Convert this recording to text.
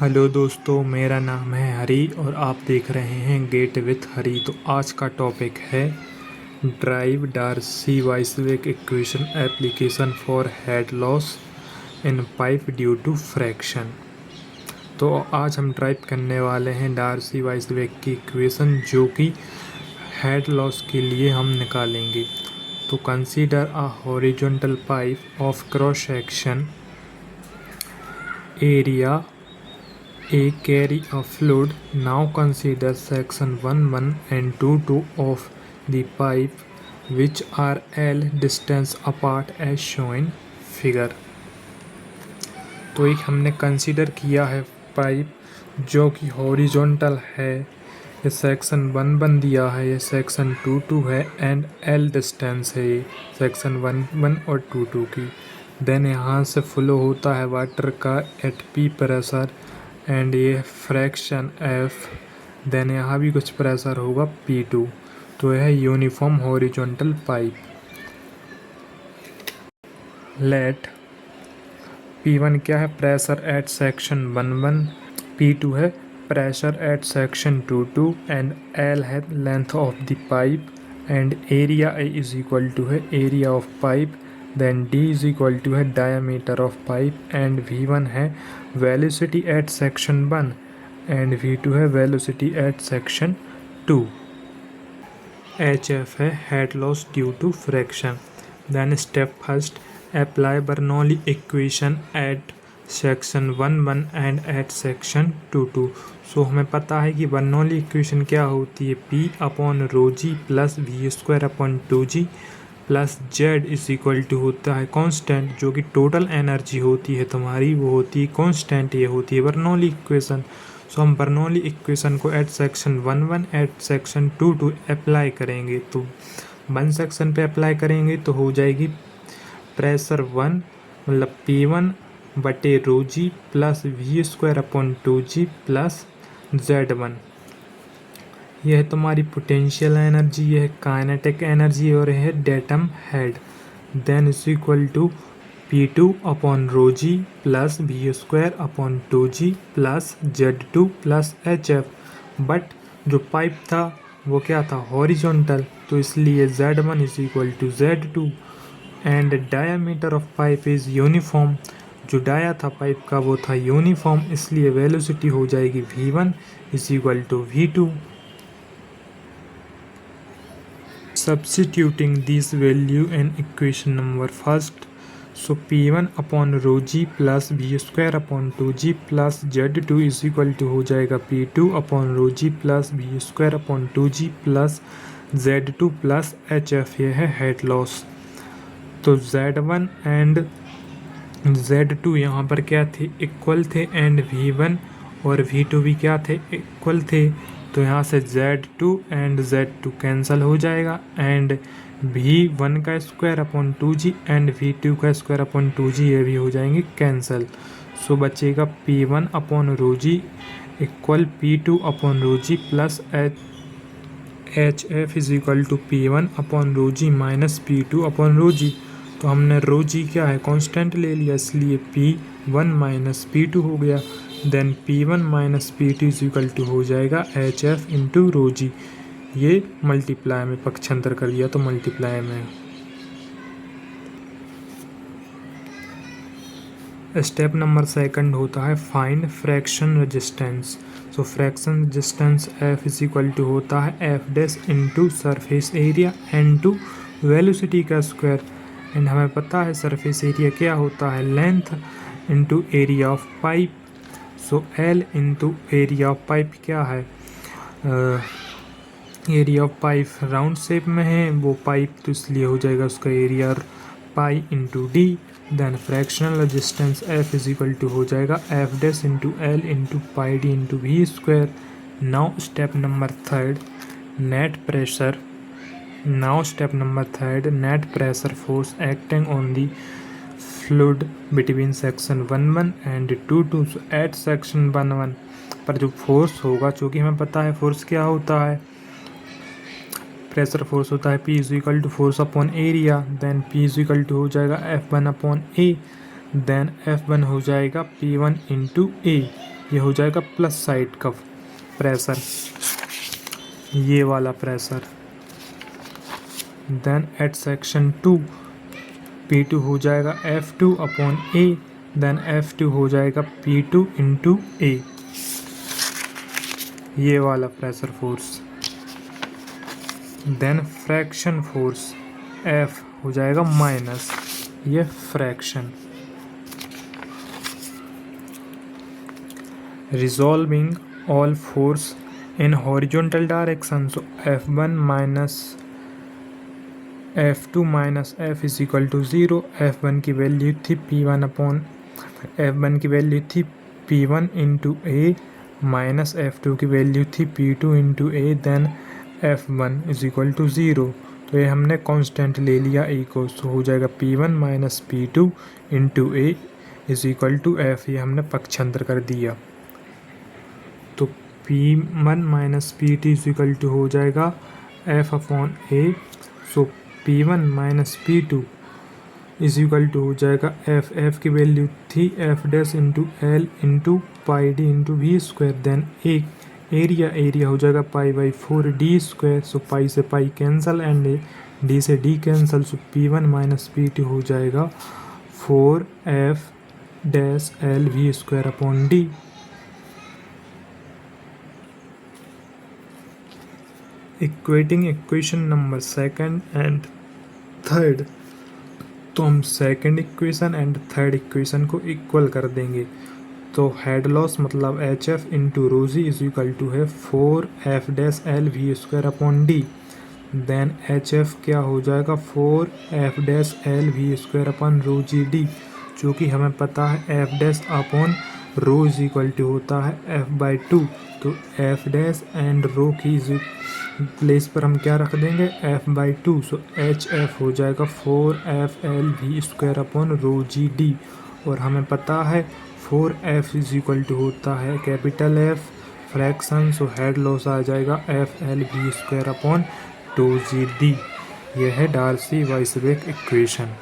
Hello दोस्तों, मेरा नाम है हरी और आप देख रहे हैं गेट विथ हरी। तो आज का टॉपिक है derive Darcy Weisbach equation application for head loss in pipe due to friction. तो आज हम ड्राइव करने वाले हैं डार्सी-वाइसविक की इक्वेशन, जो कि हेड लॉस के लिए हम निकालेंगे। तो consider a horizontal pipe of cross section area A carry a fluid. Now consider section 1 and 2 of the pipe, which are L distance apart as shown figure। तो एक हमने कंसीडर किया है पाइप जो कि हॉरिजॉन्टल है। ये सेक्शन 1 दिया है, ये सेक्शन 2 है एंड L डिस्टेंस है ये सेक्शन 1 और 2 की। देन यहाँ से फ्लो होता है वाटर का एट P प्रेशर एंड ये फ्रैक्शन F। देन यहाँ भी कुछ प्रेशर होगा P2। तो यह है uniform horizontal pipe. Late P1 क्या है? प्रेशर एट सेक्शन 1 P2 है pressure at section 2 and L है length of the pipe and area is equal to है area of pipe. Then D is equal to है diameter of pipe and V1 है velocity at section 1 and V2 है velocity at section 2। HF है head loss due to friction. Then step first, apply Bernoulli equation at section 1 and at section 2। So हमें पता है कि Bernoulli equation क्या होती है, P/ρg plus V²/2g plus Z is equal to होता है कांस्टेंट, जो कि टोटल एनर्जी होती है तुम्हारी, वो होती है कांस्टेंट, ये होती है बर्नौली इक्वेशन। सो हम बर्नौली इक्वेशन को at section 1 at section 2 apply करेंगे। तो 1 सेक्शन पे अप्लाई करेंगे तो हो जाएगी प्रेशर 1 मतलब P1/ρg plus V²/2g plus Z1। यह है तुम्हारी पोटेंशियल एनर्जी, यह है काइनेटिक एनर्जी और यह है datum head. Then is equal to P2/ρg plus V²/2g plus Z2 plus HF। But जो पाइप था वो क्या था? हॉरिजॉन्टल, तो इसलिए Z1 is equal to Z2 and diameter of pipe is uniform. जो डाया था पाइप का वो था यूनिफॉर्म, इसलिए वेलोसिटी हो जाएगी V1 is equal to V2। Substituting these value in equation number first, so P1/ρg plus V²/2g plus Z2 is equal to हो जाएगा P2/ρg plus V²/2g plus Z2 plus HF। ये है हेड लॉस। तो Z1 and Z2 यहाँ पर क्या थे? Equal थे एंड V1 और V2 भी क्या थे? इक्वल थे। तो यहाँ से Z2 एंड Z2 कैंसिल हो जाएगा एंड V1²/2g एंड V2²/2g ये भी हो जाएंगे कैंसिल। सो बचेगा P1/ρg equal P2/ρg plus HF is equal to P1/ρg minus P2/ρg। तो हमने ρg क्या है? कांस्टेंट ले लिया, इसलिए P1 माइनस P2 हो गया। Then P1 minus P2 is equal to हो जाएगा HF इंटू ρg। ये मल्टीप्लाई में पक्षांतर कर दिया तो मल्टीप्लाई में। स्टेप नंबर सेकंड होता है find fraction resistance. So fraction resistance F is equal to होता है F' into surface area into velocity का स्क्वायर। एंड हमें पता है सरफेस एरिया क्या होता है? Length into area of pipe. So L into area of pipe क्या है? Area of pipe round shape में है वो पाइप, तो इसलिए हो जाएगा उसका area pi into D। Then fractional resistance F is equal to हो जाएगा F' into L into pi D into V²। Now step number third, net pressure. Now step number 3, net pressure force acting on the fluid between section 1 and 2। So at section 1 पर जो force होगा, चूँकि हमें पता है force क्या होता है, प्रेशर फोर्स होता है P is equal to force upon area. Then P is equal to हो जाएगा F1/A। देन F1 हो जाएगा P1 इंटू A। ये हो जाएगा प्लस साइड का प्रेशर, ये वाला pressure. Then eight section 2 P2 हो जाएगा F2 upon A, then F2 हो जाएगा P2 इंटू A, ये वाला pressure force. Then fraction force F हो जाएगा माइनस, ये fraction. Resolving all force in horizontal direction, so F1 minus F2 minus F is equal to 0। F1 की value थी P1 upon F1 की value थी P1 into A minus F2 की value थी P2 into A, then F1 is equal to 0। तो ये हमने constant ले लिया A को, सो हो जाएगा P1 minus P2 into A is equal to F, ये हमने पक्षांतर कर दिया। तो P1 minus P2 is equal to हो जाएगा F upon A, so P1 minus P2 is equal to हो जाएगा F की वैल्यू थी F dash into L into pi d into v square, then area हो जाएगा pi by 4 d square, so pi से pi cancel and d से d cancel, so P1 minus P2 हो जाएगा 4F dash L we square upon d. Equating equation number second and third, तो हम second equation and third equation को equal कर देंगे। तो हेड लॉस मतलब HF into rho g is equal to है 4F dash L we square upon d, then HF क्या हो जाएगा 4F dash L we square upon rho g d, जो कि हमें पता है F dash upon rho is equal to होता है F बाई 2। तो F डैश एंड रो की प्लेस पर हम क्या रख देंगे F बाई 2, सो HF हो जाएगा 4F L we square upon rho g d, और हमें पता है 4F इज इक्वल टू होता है capital F friction, so head loss आ जाएगा F L we square upon 2 G D. यह है डार्सी-वाइसबेक इक्वेशन।